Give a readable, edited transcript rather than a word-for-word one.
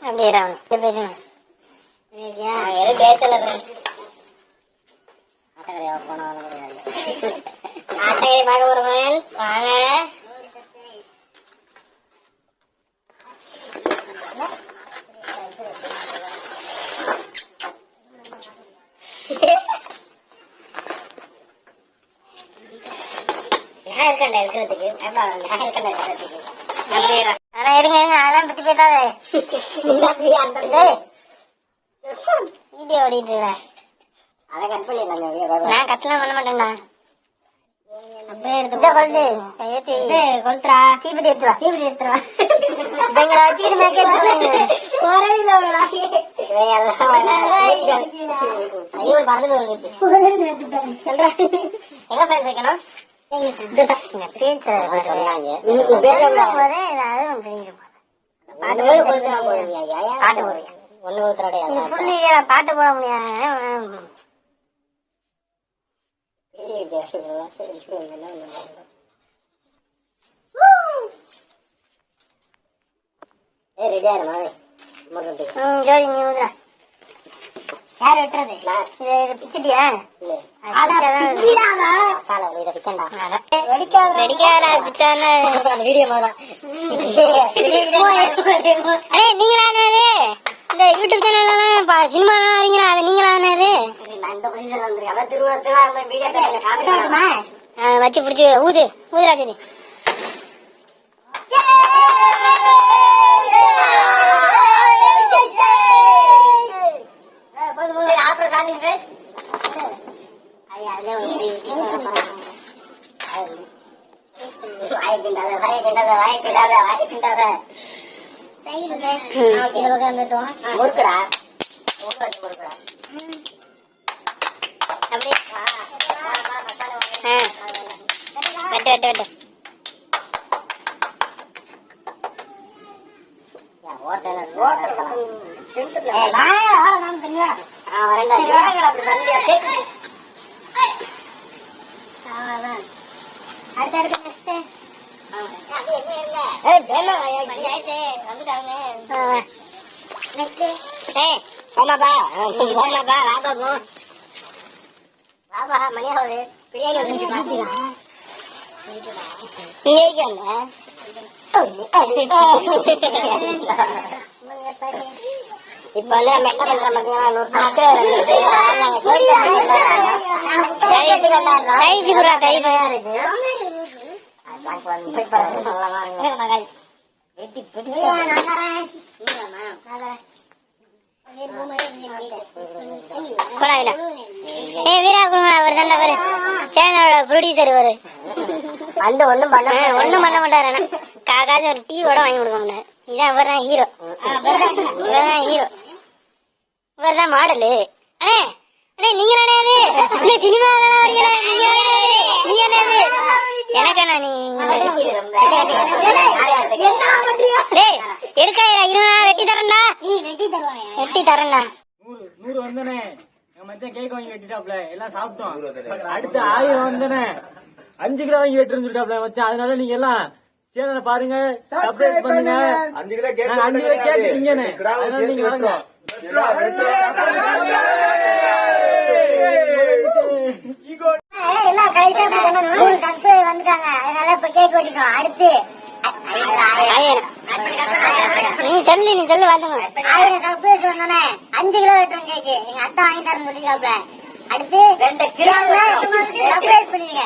அப்படியே பேசணும் பேசல ஆட்டக்கரையா போனாலும் ஆட்டக்கரை பார்க்க ஒரு ஃப்ரெண்ட்ஸ் வாங்க. வீடியோ ஓடிட்டு அதை கட் பண்ணிடலாம். நான் கட்டலாம் பண்ண மாட்டேன்டா. அப்படியே எடுத்து கொளுத்துறா. தீபெட்டி எடுத்துவா. தீபெட்டி எடுத்துவா. எங்களை வச்சுக்கிட்டு மேக்கே பறந்து போயிருச்சு. எங்க ஃப்ரெண்ட்ஸ் வைக்கணும் பாட்டு போட முடியாது. யார் வெட்டுறது? பிச்சிட்டியா? நீங்களானது இந்த யூடியூப் சேனல் சினிமா வரீங்களா? அது நீங்களானது வச்சு பிடிச்சி ஊதுராஜனி முறுக்குடா வெட்டு வெட்டு வெட்டு. இப்ப ஒண்ணும் பண்ண மாட்டாரு. காக்காச்சு ஒரு டீ கூட வாங்கி கொடுக்க முடியாது. இதான் இவர் தான் ஹீரோ. இவர்தான் ஹீரோ. இவர் தான் மாடலு. அண்ணே நீங்க சினிமா நீ என்னது எனக்கு எடுக்காயா? வெட்டி தரேன்டா. வெட்டி தரேன்டா. 100 வந்தனே மச்சான் கேக் வாங்கி வெட்டிட்டாப்ல. எல்லாம் சாப்பிட்டோம். அடுத்து 1000 வந்தனே 5 கிலோ வாங்கி வெட்டுன்னு சொல்லிட்டாப்ல மச்சான். அதனால நீங்க எல்லாம் சேனலை பாருங்க, சப்ஸ்கிரைப் பண்ணுங்க. 5 கிலோ கேக் திங்கனே. அதனால நீங்க வாங்க. எல்லாம் கடைசியா வந்துட்டாங்க. அதனால இப்ப கேக் வெட்டிட்டோம். அடுத்து நீ சொல்லு வந்துங்க. 1000 சப்ஸ்கிரைப் வந்தோன்னே 5 கிலோ வெட்டுறோம் கேக்கு. எங்க அத்தை வாங்கி தரேன்னு சொல்லிட்டாப்ல. அடுத்து 2 கிலோ சப்ஸ்கிரைப் பண்ணிருங்க.